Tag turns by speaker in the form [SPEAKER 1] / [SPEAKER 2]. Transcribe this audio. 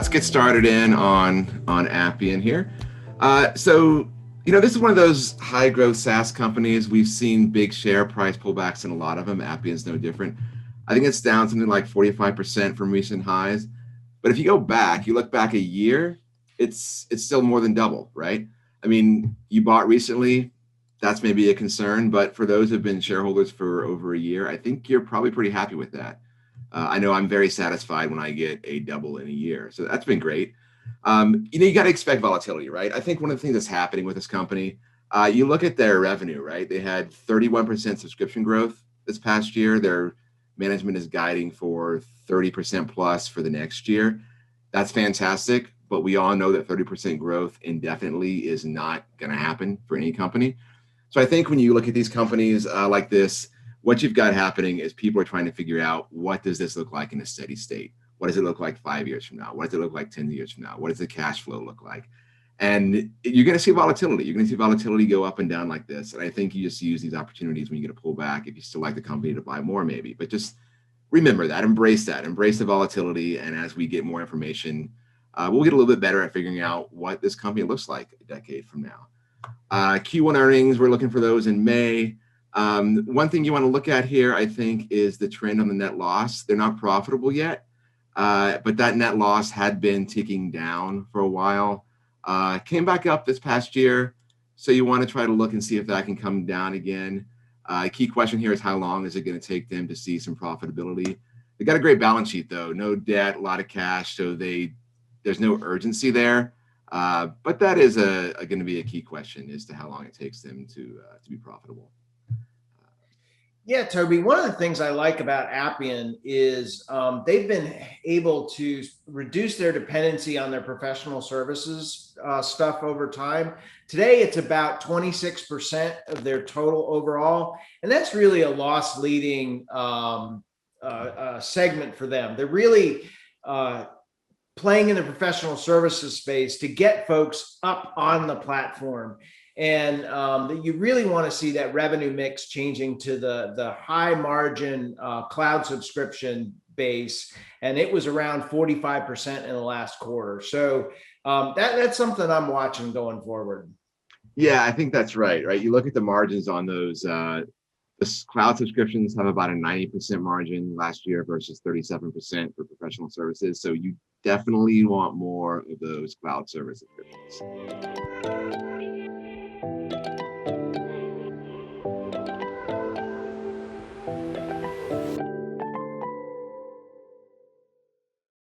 [SPEAKER 1] let's get started in on Appian here. This is one of those high growth SaaS companies. We've seen big share price pullbacks in a lot of them. Appian's no different. I think it's down something like 45% from recent highs. But if you go back, you look back a year, it's still more than double, right? I mean, you bought recently, that's maybe a concern, but for those who've been shareholders for over a year, I think you're probably pretty happy with that. I know I'm very satisfied when I get a double in a year. So that's been great. You got to expect volatility, right? I think one of the things that's happening with this company, you look at their revenue, right? They had 31% subscription growth this past year. Their management is guiding for 30% plus for the next year. That's fantastic, but we all know that 30% growth indefinitely is not going to happen for any company. So I think when you look at these companies like this, what you've got happening is people are trying to figure out, what does this look like in a steady state? What does it look like 5 years from now? What does it look like 10 years from now? What does the cash flow look like? And you're going to see volatility. You're going to see volatility go up and down like this. And I think you just use these opportunities when you get a pullback, if you still like the company, to buy more maybe. But just remember that, embrace the volatility. And as we get more information, we'll get a little bit better at figuring out what this company looks like a decade from now. Q1 earnings, we're looking for those in May. One thing you want to look at here, I think, is the trend on the net loss. They're not profitable yet, but that net loss had been ticking down for a while. Came back up this past year, so you want to try to look and see if that can come down again. Key question here is, how long is it going to take them to see some profitability? They got a great balance sheet, though. No debt, a lot of cash, so there's no urgency there. But that is going to be a key question as to how long it takes them to be profitable.
[SPEAKER 2] Yeah, Toby, one of the things I like about Appian is they've been able to reduce their dependency on their professional services stuff over time. Today, it's about 26% of their total overall, and that's really a loss leading segment for them. They're really playing in the professional services space to get folks up on the platform. And you really want to see that revenue mix changing to the high margin cloud subscription base. And it was around 45% in the last quarter. So that's something I'm watching going forward.
[SPEAKER 1] Yeah, I think that's right. You look at the margins on those. The cloud subscriptions have about a 90% margin last year versus 37% for professional services. So you definitely want more of those cloud service subscriptions.